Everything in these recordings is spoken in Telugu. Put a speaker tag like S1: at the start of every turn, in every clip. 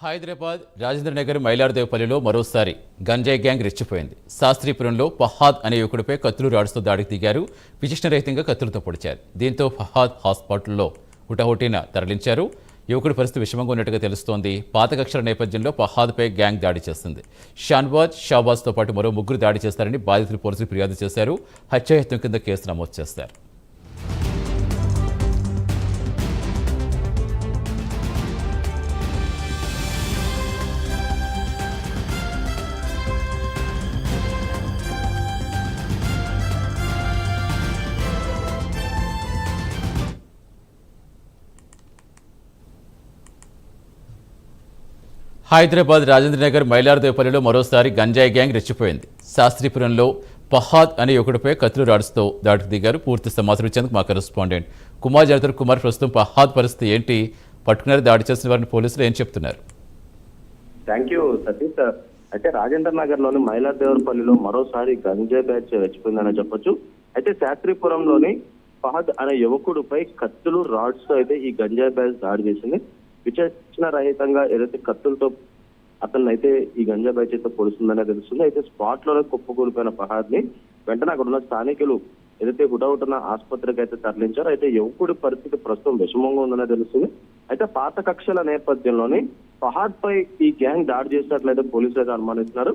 S1: హైదరాబాద్ రాజేంద్రనగర్ మైలార్దేవపల్లిలో మరోసారి గంజాయి గ్యాంగ్ రెచ్చిపోయింది. శాస్త్రీపురంలో ఫహాద్ అనే యువకుడిపై కత్తులు రాడ్స్తో దాడికి దిగారు. విచక్షణరహితంగా కత్తులతో పొడిచారు. దీంతో ఫహాద్ హాస్పిటల్లో హుటాహుటిన తరలించారు. యువకుడి పరిస్థితి విషమంగా ఉన్నట్టుగా తెలుస్తోంది. పాత కక్షల నేపథ్యంలో ఫహాద్పై గ్యాంగ్ దాడి చేస్తుంది. షాబాజ్తో పాటు మరో ముగ్గురు దాడి చేస్తారని బాధితులు పోలీసులు ఫిర్యాదు చేశారు. హత్యాయత్నం కింద కేసు నమోదు చేస్తారు. హైదరాబాద్ రాజేంద్రనగర్ మైలార్దేవపల్లిలో మరోసారి గంజాయి గ్యాంగ్ రెచ్చిపోయింది. శాస్త్రీపురంలో ఫహాద్ అనే యువకుడిపై కత్తులు రాడ్స్తో దాడికి దిగారు. పూర్తి సమాచారం ఇచ్చేందుకు మా కరెస్పాండెంట్ కుమార్ ప్రస్తుతం ఫహాద్ పరిస్థితి ఏంటి, పట్టుకున్నారు దాడి చేసిన వారిని పోలీసులు ఏం చెప్తున్నారు?
S2: Thank you Satish. అయితే రాజేంద్ర నగర్ లోని మైలార్దేవపల్లిలో మరోసారి గంజాయి బ్యాచ్ రెచ్చిపోయిందని చెప్పొచ్చు. అయితే శాస్త్రీపురంలోని ఫహద్ అనే యువకుడిపై కత్తులు రాడ్స్ తో అయితే ఈ గంజాయి బ్యాచ్ దాడి చేసింది. విచక్షణ రహితంగా ఏదైతే కత్తులతో అతన్ని అయితే ఈ గంజా బ్యాచ్ అయితే పొడుస్తుందనే తెలుస్తుంది. అయితే స్పాట్ లోనే కుప్పకూలిపోయిన ఫహాద్ ని వెంటనే అక్కడ ఉన్న స్థానికులు ఏదైతే హుటాహుటిన ఆసుపత్రికి అయితే తరలించారు. అయితే యువకుడి పరిస్థితి ప్రస్తుతం విషమంగా ఉందనే తెలుస్తుంది. అయితే పాత కక్షల నేపథ్యంలోని ఫహాద్ పై ఈ గ్యాంగ్ దాడి చేసినట్లయితే పోలీసులు అయితే అనుమానిస్తున్నారు.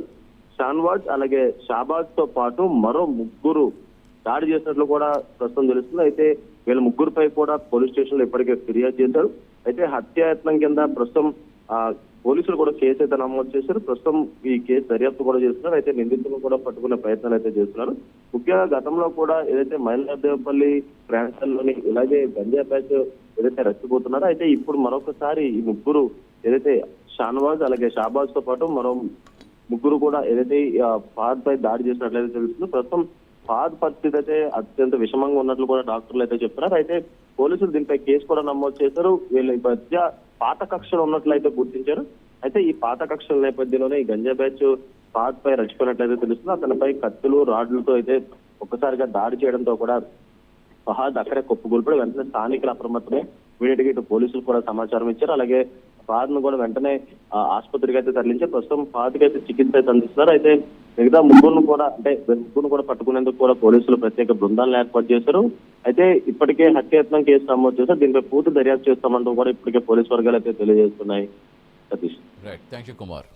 S2: షాన్వాజ్ అలాగే షాబాజ్ తో పాటు మరో ముగ్గురు దాడి చేసినట్లు కూడా ప్రస్తుతం తెలుస్తుంది. అయితే వీళ్ళ ముగ్గురుపై కూడా పోలీస్ స్టేషన్ లో ఇప్పటికే ఫిర్యాదు చేశారు. అయితే హత్యాయత్నం కింద ప్రస్తుతం పోలీసులు కూడా కేసు అయితే నమోదు చేశారు. ప్రస్తుతం ఈ కేసు దర్యాప్తు కూడా చేస్తున్నారు. అయితే నిందితులను కూడా పట్టుకునే ప్రయత్నాలు అయితే చేస్తున్నారు. ముఖ్యంగా గతంలో కూడా ఏదైతే మైలార్దేవపల్లి ప్రాంతాల్లోని ఇలాగే గంజా బ్యాచ్ ఏదైతే రెచ్చిపోతున్నారో, అయితే ఇప్పుడు మరొకసారి ఈ ముగ్గురు ఏదైతే షాన్వాజ్ అలాగే షాబాజ్ తో పాటు మరో ముగ్గురు కూడా ఏదైతే ఫహాద్ పై దాడి చేసినట్లయితే తెలుస్తుంది. ప్రస్తుతం ఫహాద్ పరిస్థితి అయితే అత్యంత విషమంగా ఉన్నట్లు కూడా డాక్టర్లు అయితే చెప్తున్నారు. అయితే పోలీసులు దీనిపై కేసు కూడా నమోదు చేశారు. వీళ్ళ మధ్య పాత కక్షలు ఉన్నట్లయితే గుర్తించారు. అయితే ఈ పాత కక్షల నేపథ్యంలోనే ఈ గంజా బ్యాచ్ ఫహాద్ పై రెచ్చిపోయినట్లయితే తెలుస్తుంది. అతనిపై కత్తులు రాడ్లతో అయితే ఒక్కసారిగా దాడి చేయడంతో కూడా ఫహాద్ అక్కడే కుప్పకూలిపోయి వెంటనే స్థానికులు అప్రమత్తమే ఇమీడియట్ గా పోలీసులు కూడా సమాచారం ఇచ్చారు. అలాగే ఫహాద్ ను కూడా వెంటనే ఆసుపత్రికి అయితే తరలించి ప్రస్తుతం ఫహాద్ కి అయితే చికిత్స అయితే అందిస్తున్నారు. అయితే మిగతా ముగ్గురును కూడా పట్టుకునేందుకు కూడా పోలీసులు ప్రత్యేక బృందాలను ఏర్పాటు చేశారు. అయితే ఇప్పటికే హత్యాయత్నం కేసు నమోదు చేశారు. దీనిపై పూర్తి దర్యాప్తు చేస్తామంటూ కూడా ఇప్పటికే పోలీసు వర్గాలు అయితే తెలియజేస్తున్నాయి. Satish.
S1: Right, thank you Kumar.